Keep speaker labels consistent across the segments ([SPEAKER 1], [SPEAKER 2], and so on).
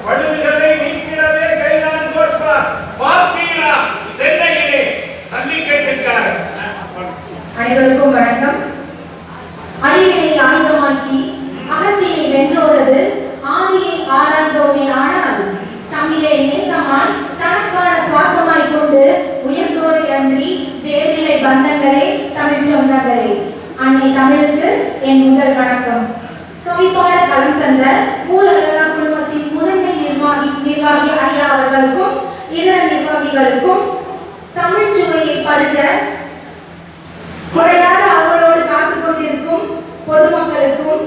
[SPEAKER 1] பழுதுகளை நீக்கிடவே கைதான் கோட்பார். பார்த்தீரா சென்னையிலே சல்லிக்கட்டுக்கார்.
[SPEAKER 2] அனைவருக்கும் வணக்கம். அறிவினை ஆயுதமாக்கி அகத்தினை வென்றோரது ஆதியை ஆராய்ந்தோமே. ஆனால் தமிழை நேசமாய் தனக்கான சுவாசமாய் கொண்டு உயர்ந்தோரை அன்றி வேறில்லை பந்தங்களே தமிழ் சொந்தங்களே. அன்னை தமிழுக்கு என் முதல் வணக்கம். கவிப்பாட களம் தந்த மூலகலா குழுமத்தின் முதன்மை நிர்வாகி ஐயா அவர்களுக்கும் இதர நிர்வாகிகளுக்கும் தமிழ் சுவையை பருக குறையாத அவர்களோடு காத்துக் கொண்டிருக்கும் பொதுமக்களுக்கும்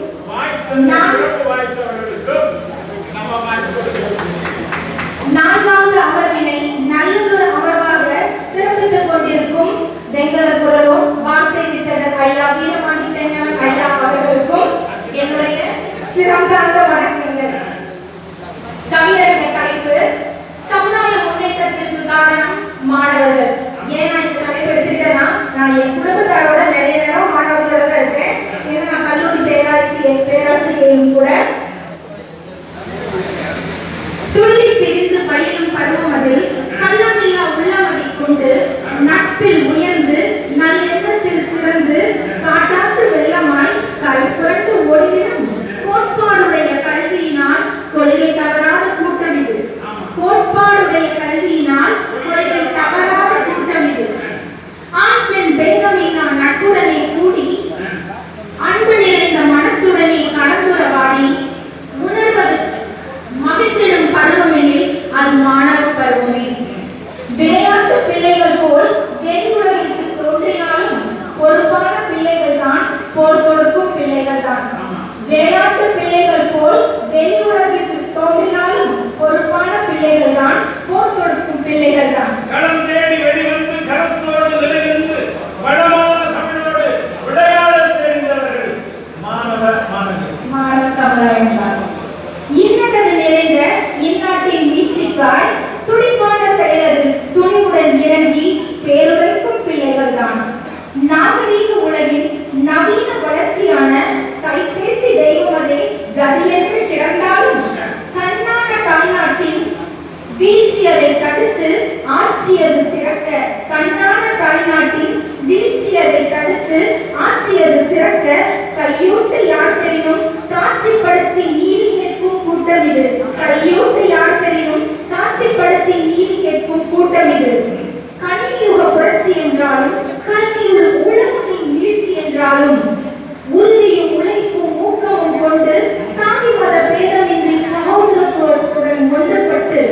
[SPEAKER 2] நான்காவது அமர்வினை நல்லதொரு அமர்வாக சிறப்பித்துக் கொண்டிருக்கும் பெங்களூர் குரலும் வார்த்தை வித்தகர் ஐயா வீரமணி தென்னன் ஐயா அவர்களுக்கும் என்னுடைய சிறந்தார்ந்த வணக்கங்கள். கவியரங்க தலைப்பு சமுதாய முன்னேற்றத்திற்கு காரணம் மாணவர்கள். ஏன் நான் இந்த தலைப்பு எடுத்துக்கிட்டேன்னா, நான் என் குடும்பத்தாரோட நிறைய நேரம் மாணவர்களோட தான் இருக்கேன். ஏன்னா நான் கல்லூரி பேராசிரியையும் கூட. துள்ளி திரிந்து பயிலும் பருவம் அதில் கள்ளமில்லா உள்ளமடி கொண்டு நட்பில் உயர்ந்து நல்லெண்ணத்தில் சிறந்து காட்டாற்று வெள்ளமாய் கரை புரண்டு ஓடினும் கோட்பாடுடைய கல்வியினால் கொள்கை தவறாத கூட்டமிது. கோட்பாடுடைய கல்வியினால் கொள்கை தவறாத கூட்டமிது. ஆண் பெண் பேதமில்லா நட்புடனே கூடி அன்பு நிறைந்த மனத்துடனே கடந்துறவாடி உணர்வது மகிழ்ந்திடும் பருவமெனில் அது மாணவ பருவமே. விளையாட்டு பிள்ளைகள் போல் வெளியுலகிற்கு தோன்றினாலும் பொறுப்பான பிள்ளைகள் தான் போர் தொடுக்கும் பிள்ளைகள் தான். விளையாட்டு பிள்ளைகள் போல் வெளியுலகிற்கு தோன்றினாலும் பொறுப்பான பிள்ளைகள் தான் போர் தொடுக்கும் பிள்ளைகள் தான்.
[SPEAKER 1] களம் தேடி வெளிவந்து கரத்தோடு நிலைநின்று வளமான தமிழோடு விளையாட தெரிந்தவர்கள் மாணவ
[SPEAKER 2] சமுதாயம் தான். இன்னது நிறைந்த இந்நாட்டின் மீட்சிக்காய் துடிப்பான செயலதில் துணிவுடன் இறங்கி பேருரைக்கும் பிள்ளைகள் தான். நாகரீக உலகின் நவீன வளர்ச்சியான கைபேசி தெய்வமதே கதியென்று கிடந்தாலும் தன்னான தாய்நாட்டின் வீழ்ச்சியதை தடுத்து ஆட்சியது சிறக்க. கண்ணான தாய்நாட்டின் வீழ்ச்சியதை தடுத்து ஆட்சியது சிறக்க கையூட்டு யார்களிலும் காட்சிப்படுத்தி நீதி கேட்கும் கூட்டம் இது. கையூட்டு யார்களிலும் காட்சிப்படுத்தி நீதி கேட்கும் கூட்டம் இது. கணினியுக புரட்சி என்றாலும் கணினியுள் உலகின் வீழ்ச்சி என்றாலும் உறுதியும் உழைப்பும் ஊக்கமும் கொண்டு சாதி மத பேதமின்றி சகோதரத்துவத்துடன் ஒன்றுபட்டு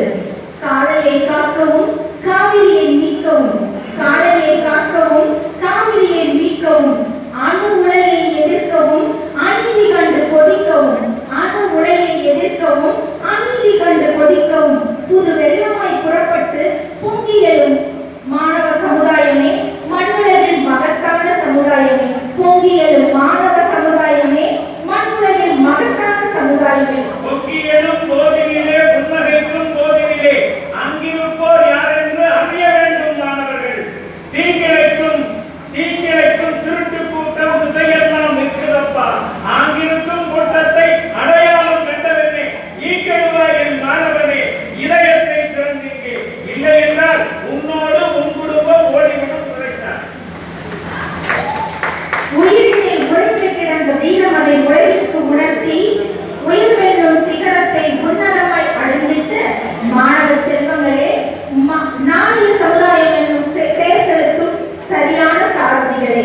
[SPEAKER 2] காளையை காக்கவும் காவிரியை மீட்கவும், காளையை காக்கவும் காவிரியை மீட்கவும், அணு உலையை எதிர்க்கவும் அநீதி கண்டு கொதிக்கவும், அணு உலையை எதிர்க்கவும் அநீதி கண்டு கொதிக்கவும் புது வெள்ளமாய் புறப்பட்டு பொங்கியலும் மாணவ சமுதாயமே, மண்ணுலகில் மகத்தான சமுதாயமே. பொங்கியலும் மாணவ சமுதாயமே, மண்ணுலகில் மகத்தான சமுதாயமே.
[SPEAKER 1] பொங்கியலும் போதினிலே புன்னகைக்கும் போதினிலே அங்கிருப்போர் யார் என்று அறிய வேண்டும் மாணவர்கள். தீங்கிழைக்கும் திருட்டு கூட்டம் திசையெல்லாம் நிற்கிறப்பா. ஆங்கிருக்கும் கூட்டத்தை அடையாளம் கண்டவனே, ஈக்கெழுவாய் என் மாணவனே, இதயத்தை திறந்தீங்க. இல்லை என்றால் உன்னோடு உன் குடும்பம் ஓடிவிடும் சிறைத்தார்.
[SPEAKER 2] உயிரினில் உழைத்து கிடந்த வீரமதை உலகிற்கு உணர்த்தி உயிர்வெல்லும் சிகரத்தை உன்னதமாய் அடைந்திட்டு மாணவ செல்வங்களே, நாளைய சமுதாயம் என்னும் தேர் செலுத்தும் சரியான சாரதிகளே.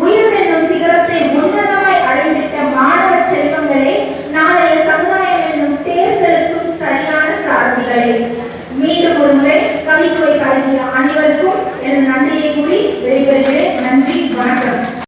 [SPEAKER 2] உயிர்வெல்லும் சிகரத்தை உன்னதமாய் அடைந்திட்ட மாணவ செல்வங்களே, நாளைய சமுதாயம் என்னும் தேர் செலுத்தும் சரியான சாரதிகளே. மீண்டும் ஒரு முறை கவிச்சுவை பழகிய அனைவருக்கும் எனது நன்றியை கூறி விடைபெறுகிறேன். நன்றி, வணக்கம்.